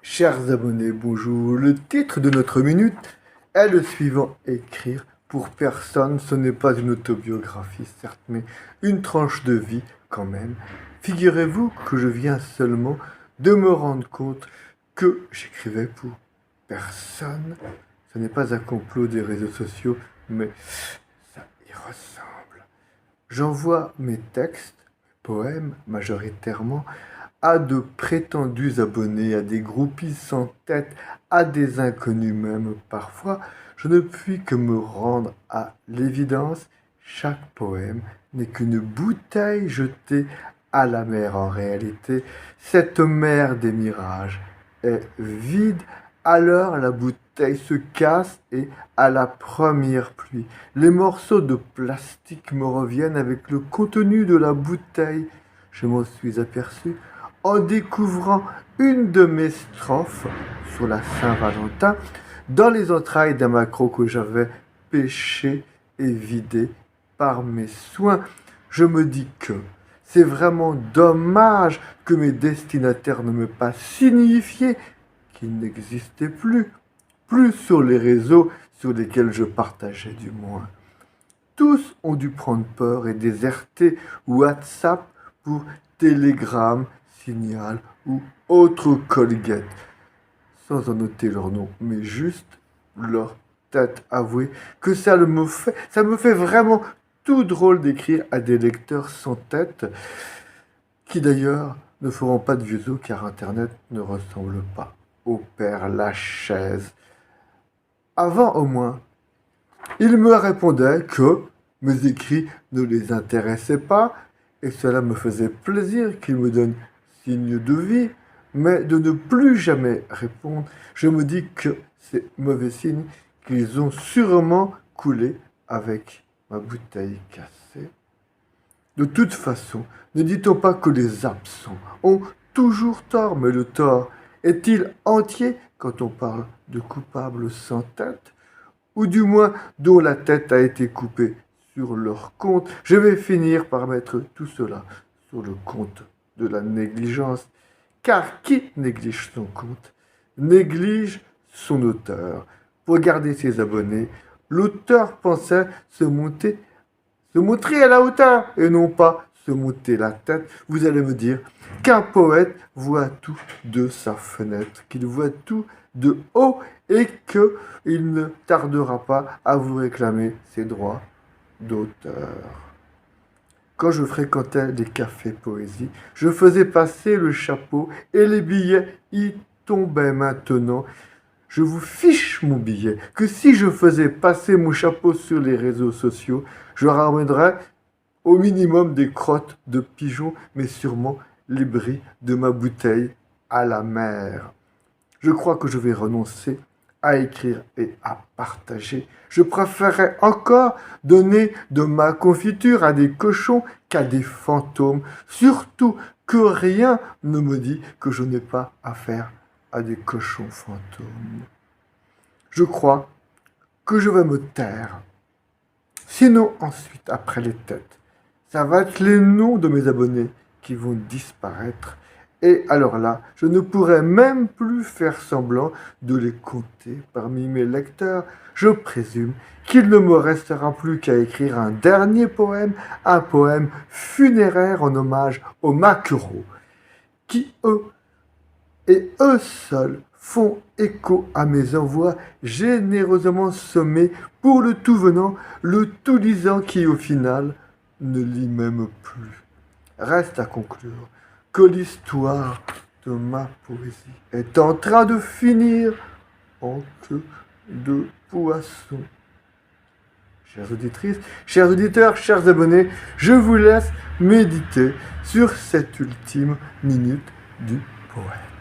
Chers abonnés, bonjour. Le titre de notre minute est le suivant. Écrire pour personne, ce n'est pas une autobiographie, certes, mais une tranche de vie quand même. Figurez-vous que je viens seulement de me rendre compte que j'écrivais pour personne. Ce n'est pas un complot des réseaux sociaux, mais ça y ressemble. J'envoie mes textes, poèmes majoritairement, à de prétendus abonnés, à des groupies sans tête, à des inconnus même. Parfois, je ne puis que me rendre à l'évidence. Chaque poème n'est qu'une bouteille jetée à la mer. En réalité, cette mer des mirages est vide. Alors la bouteille se casse et à la première pluie, les morceaux de plastique me reviennent avec le contenu de la bouteille. Je m'en suis aperçu en découvrant une de mes strophes sur la Saint-Valentin dans les entrailles d'un maquereau que j'avais pêché et vidé par mes soins. Je me dis que c'est vraiment dommage que mes destinataires ne m'aient pas signifié qu'ils n'existaient plus sur les réseaux sur lesquels je partageais du moins. Tous ont dû prendre peur et déserter WhatsApp pour Telegram, Signal ou autre Colgate, sans en noter leur nom, mais juste leur tête. Avouée que ça me fait vraiment tout drôle d'écrire à des lecteurs sans tête, qui d'ailleurs ne feront pas de vieux os car Internet ne ressemble pas au Père Lachaise. Avant au moins, il me répondait que mes écrits ne les intéressaient pas, et cela me faisait plaisir qu'il me donne signe de vie, mais de ne plus jamais répondre, je me dis que c'est mauvais signe, qu'ils ont sûrement coulé avec ma bouteille cassée. De toute façon, ne dit-on pas que les absents ont toujours tort, mais le tort est-il entier quand on parle de coupables sans tête, ou du moins dont la tête a été coupée sur leur compte? Je vais finir par mettre tout cela sur le compte de la négligence, car qui néglige son compte néglige son auteur. Pour garder ses abonnés, l'auteur pensait se montrer à la hauteur et non pas se monter la tête. Vous allez me dire qu'un poète voit tout de sa fenêtre, qu'il voit tout de haut et qu'il ne tardera pas à vous réclamer ses droits d'auteur. Quand je fréquentais les cafés poésie, je faisais passer le chapeau et les billets y tombaient. Maintenant, je vous fiche mon billet, que si je faisais passer mon chapeau sur les réseaux sociaux, je ramènerais au minimum des crottes de pigeons, mais sûrement les bris de ma bouteille à la mer. Je crois que je vais renoncer à écrire et à partager. Je préférerais encore donner de ma confiture à des cochons qu'à des fantômes. Surtout que rien ne me dit que je n'ai pas affaire à des cochons fantômes. Je crois que je vais me taire. Sinon, ensuite, après les têtes, ça va être les noms de mes abonnés qui vont disparaître. Et alors là, je ne pourrai même plus faire semblant de les compter parmi mes lecteurs. Je présume qu'il ne me restera plus qu'à écrire un dernier poème, un poème funéraire en hommage aux maquereaux, qui eux seuls font écho à mes envois généreusement sommés pour le tout venant, le tout disant qui au final ne lit même plus. Reste à conclure que l'histoire de ma poésie est en train de finir en queue de poisson. Chères auditrices, chers auditeurs, chers abonnés, je vous laisse méditer sur cette ultime minute du poète.